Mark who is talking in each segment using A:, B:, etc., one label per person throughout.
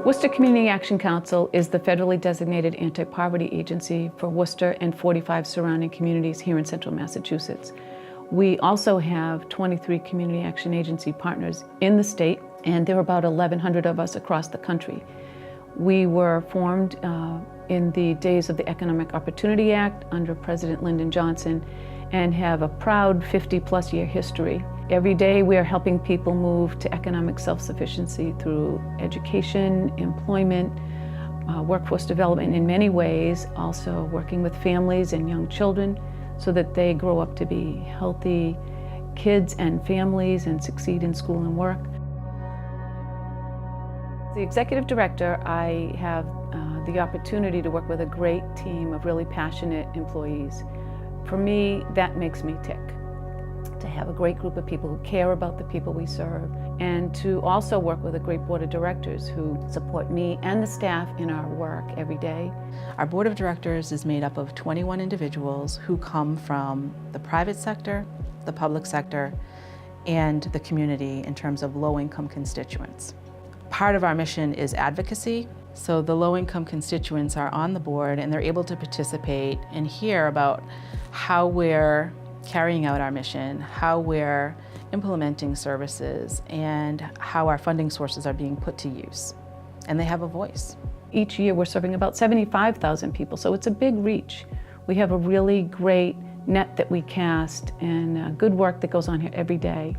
A: Worcester Community Action Council is the federally designated anti-poverty agency for Worcester and 45 surrounding communities here in central Massachusetts. We also have 23 community action agency partners in the state, and there are about 1,100 of us across the country. We were formed in the days of the Economic Opportunity Act under President Lyndon Johnson and have a proud 50-plus year history. Every day we are helping people move to economic self-sufficiency through education, employment, workforce development in many ways, also working with families and young children so that they grow up to be healthy kids and families and succeed in school and work. As the executive director, I have the opportunity to work with a great team of really passionate employees. For me, that makes me tick. To have a great group of people who care about the people we serve, and to also work with a great board of directors who support me and the staff in our work every day.
B: Our board of directors is made up of 21 individuals who come from the private sector, the public sector, and the community in terms of low-income constituents. Part of our mission is advocacy, so the low-income constituents are on the board and they're able to participate and hear about how we're carrying out our mission, how we're implementing services, and how our funding sources are being put to use. And they have a voice.
A: Each year we're serving about 75,000 people, so it's a big reach. We have a really great net that we cast and good work that goes on here every day.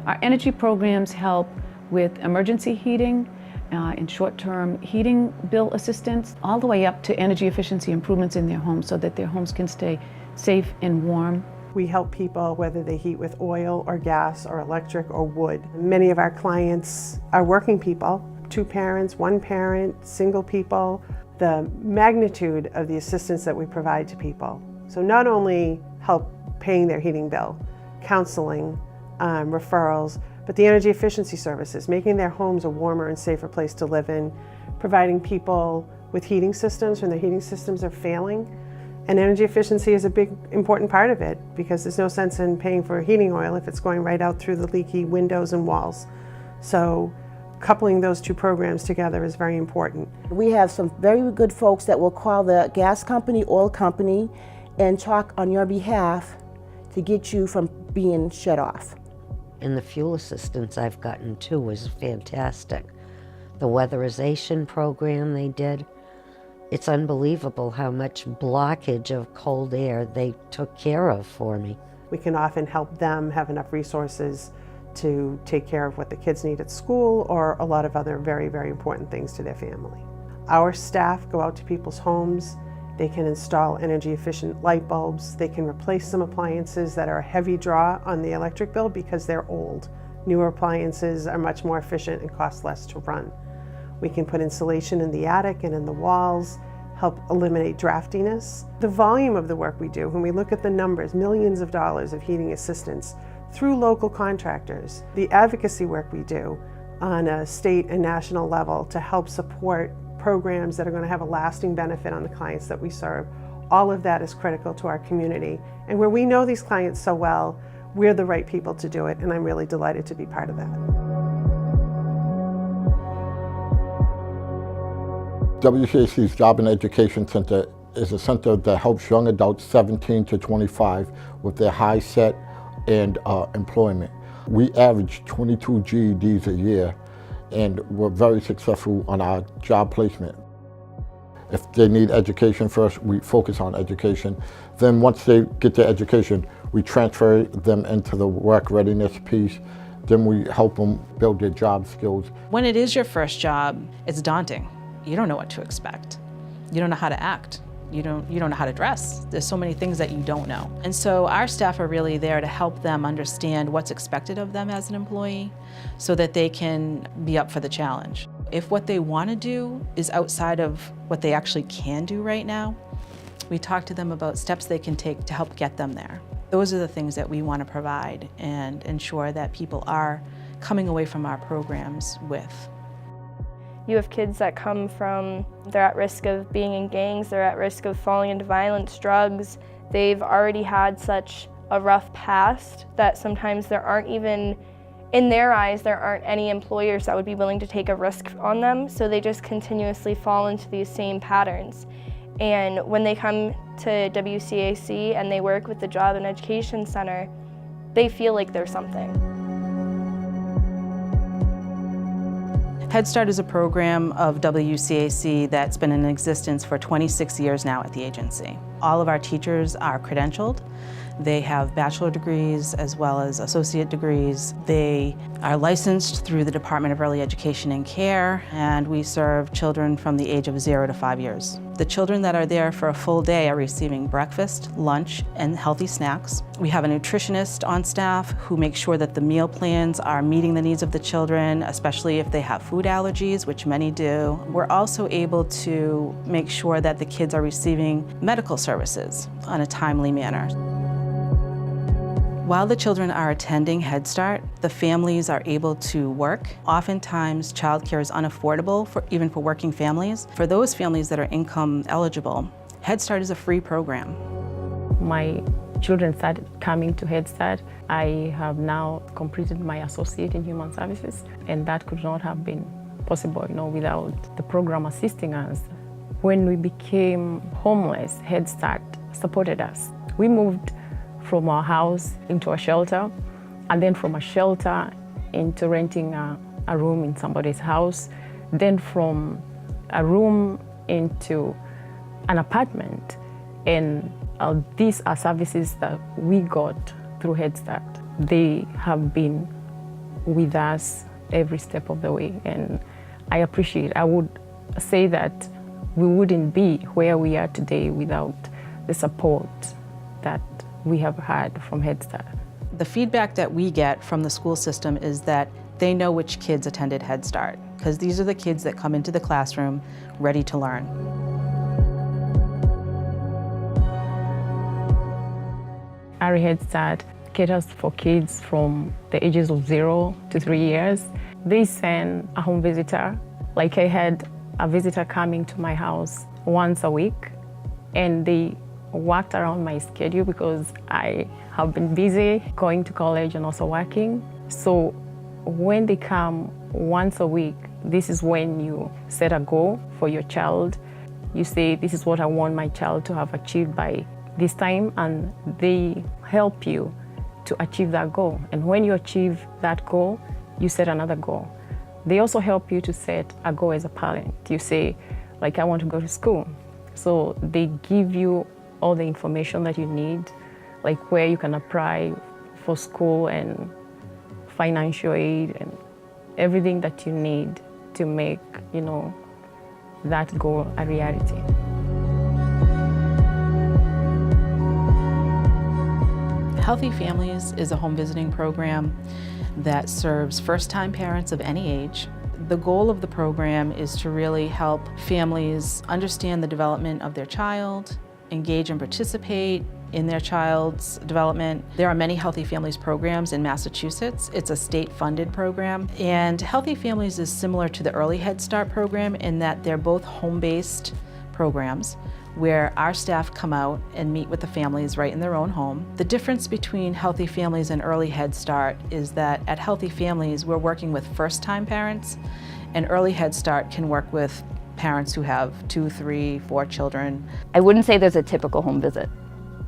A: Our energy programs help with emergency heating, and short-term heating bill assistance, all the way up to energy efficiency improvements in their homes so that their homes can stay safe and warm.
C: We help people whether they heat with oil or gas or electric or wood. Many of our clients are working people, 2 parents, 1 parent, single people. The magnitude of the assistance that we provide to people. So not only help paying their heating bill, counseling, referrals, but the energy efficiency services, making their homes a warmer and safer place to live in, providing people with heating systems when their heating systems are failing. And energy efficiency is a big, important part of it because there's no sense in paying for heating oil if it's going right out through the leaky windows and walls. So coupling those 2 programs together is very important.
D: We have some very good folks that will call the gas company, oil company, and talk on your behalf to get you from being shut off.
E: And the fuel assistance I've gotten too was fantastic. The weatherization program they did, it's unbelievable how much blockage of cold air they took care of for me.
C: We can often help them have enough resources to take care of what the kids need at school or a lot of other very, very important things to their family. Our staff go out to people's homes. They can install energy efficient light bulbs. They can replace some appliances that are a heavy draw on the electric bill because they're old. Newer appliances are much more efficient and cost less to run. We can put insulation in the attic and in the walls, help eliminate draftiness. The volume of the work we do, when we look at the numbers, millions of dollars of heating assistance through local contractors, the advocacy work we do on a state and national level to help support programs that are going to have a lasting benefit on the clients that we serve. All of that is critical to our community. And where we know these clients so well, we're the right people to do it, and I'm really delighted to be part of that.
F: WCAC's Job and Education Center is a center that helps young adults 17 to 25 with their high set and employment. We average 22 GEDs a year, and we're very successful on our job placement. If they need education first, we focus on education. Then once they get their education, we transfer them into the work readiness piece. Then we help them build their job skills.
B: When it is your first job, it's daunting. You don't know what to expect. You don't know how to act. You don't know how to dress. There's so many things that you don't know. And so our staff are really there to help them understand what's expected of them as an employee so that they can be up for the challenge. If what they want to do is outside of what they actually can do right now, we talk to them about steps they can take to help get them there. Those are the things that we want to provide and ensure that people are coming away from our programs with.
G: You have kids that come from, they're at risk of being in gangs, they're at risk of falling into violence, drugs. They've already had such a rough past that sometimes there aren't even in their eyes, there aren't any employers that would be willing to take a risk on them, so they just continuously fall into these same patterns. And when they come to WCAC and they work with the Job and Education Center, they feel like they're something.
B: Head Start is a program of WCAC that's been in existence for 26 years now at the agency. All of our teachers are credentialed. They have bachelor degrees as well as associate degrees. They are licensed through the Department of Early Education and Care, and we serve children from the age of 0 to 5 years. The children that are there for a full day are receiving breakfast, lunch, and healthy snacks. We have a nutritionist on staff who makes sure that the meal plans are meeting the needs of the children, especially if they have food allergies, which many do. We're also able to make sure that the kids are receiving medical services on a timely manner. While the children are attending Head Start, the families are able to work. Oftentimes, childcare is unaffordable even for working families. For those families that are income eligible, Head Start is a free program.
H: My children started coming to Head Start. I have now completed my associate in human services, and that could not have been possible, without the program assisting us. When we became homeless, Head Start supported us. We moved from our house into a shelter, and then from a shelter into renting a room in somebody's house, then from a room into an apartment. And these are services that we got through Head Start. They have been with us every step of the way, and I appreciate it. I would say that we wouldn't be where we are today without the support that we have had from Head Start.
B: The feedback that we get from the school system is that they know which kids attended Head Start, because these are the kids that come into the classroom ready to learn.
H: Our Head Start caters for kids from the ages of 0 to 3 years. They send a home visitor. Like I had a visitor coming to my house once a week, and they worked around my schedule because I have been busy going to college and also working. So when they come once a week, this is when you set a goal for your child. You say, this is what I want my child to have achieved by this time, and they help you to achieve that goal. And when you achieve that goal, you set another goal. They also help you to set a goal as a parent. You say, like, I want to go to school. So they give you all the information that you need, like where you can apply for school and financial aid and everything that you need to make, that goal a reality.
B: Healthy Families is a home visiting program that serves first-time parents of any age. The goal of the program is to really help families understand the development of their child, engage and participate in their child's development. There are many Healthy Families programs in Massachusetts. It's a state-funded program. And Healthy Families is similar to the Early Head Start program in that they're both home-based programs where our staff come out and meet with the families right in their own home. The difference between Healthy Families and Early Head Start is that at Healthy Families, we're working with first-time parents, and Early Head Start can work with parents who have 2, 3, 4 children.
I: I wouldn't say there's a typical home visit.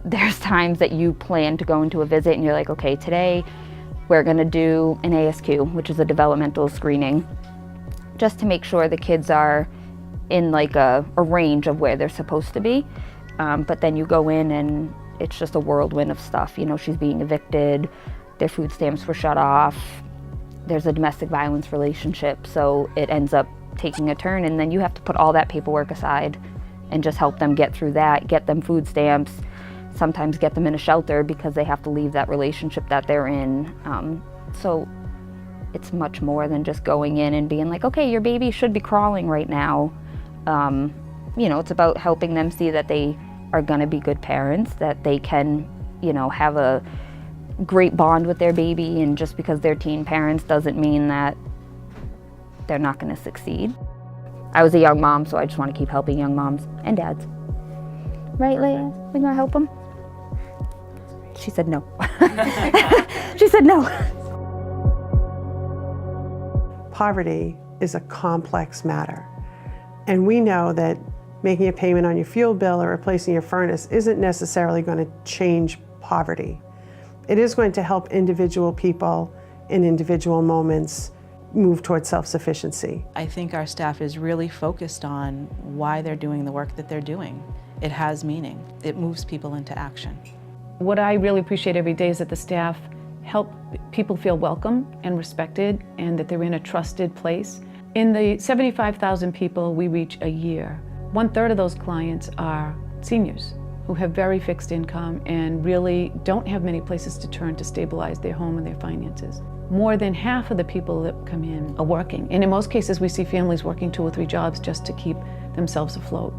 I: There's times that you plan to go into a visit and you're like, okay, today we're gonna do an ASQ, which is a developmental screening, just to make sure the kids are in like a range of where they're supposed to be. But then you go in and it's just a whirlwind of stuff. She's being evicted, their food stamps were shut off, there's a domestic violence relationship, so it ends up taking a turn, and then you have to put all that paperwork aside and just help them get through that, get them food stamps, sometimes get them in a shelter because they have to leave that relationship that they're in. So it's much more than just going in and being like, okay, your baby should be crawling right now. It's about helping them see that they are gonna be good parents, that they can, have a great bond with their baby, and just because they're teen parents doesn't mean that they're not going to succeed. I was a young mom, so I just want to keep helping young moms and dads. Right, Leia? We going to help them? She said no. She said no.
C: poverty is a complex matter. And we know that making a payment on your fuel bill or replacing your furnace isn't necessarily going to change poverty. It is going to help individual people in individual moments move towards self-sufficiency.
B: I think our staff is really focused on why they're doing the work that they're doing. It has meaning. It moves people into action.
A: What I really appreciate every day is that the staff help people feel welcome and respected and that they're in a trusted place. In the 75,000 people we reach a year, 1/3 of those clients are seniors who have very fixed income and really don't have many places to turn to stabilize their home and their finances. More than half of the people that come in are working, and in most cases we see families working 2 or 3 jobs just to keep themselves afloat.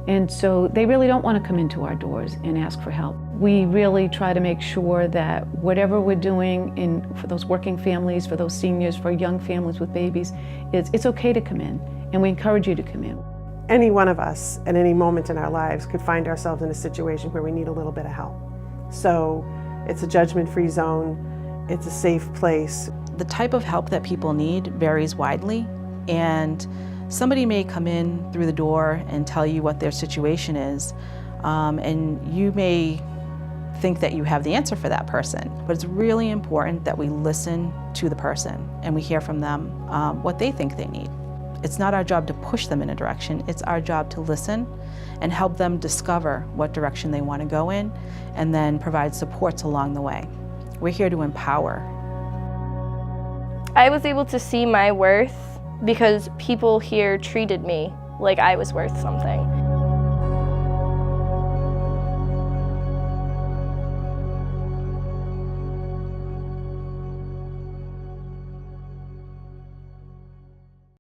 A: And so they really don't want to come into our doors and ask for help. We really try to make sure that whatever we're doing for those working families, for those seniors, for young families with babies, it's okay to come in, and we encourage you to come in.
C: Any one of us at any moment in our lives could find ourselves in a situation where we need a little bit of help. So it's a judgment-free zone, it's a safe place.
B: The type of help that people need varies widely, and somebody may come in through the door and tell you what their situation is, and you may think that you have the answer for that person. But it's really important that we listen to the person and we hear from them what they think they need. It's not our job to push them in a direction, it's our job to listen and help them discover what direction they want to go in and then provide supports along the way. We're here to empower.
G: I was able to see my worth because people here treated me like I was worth something.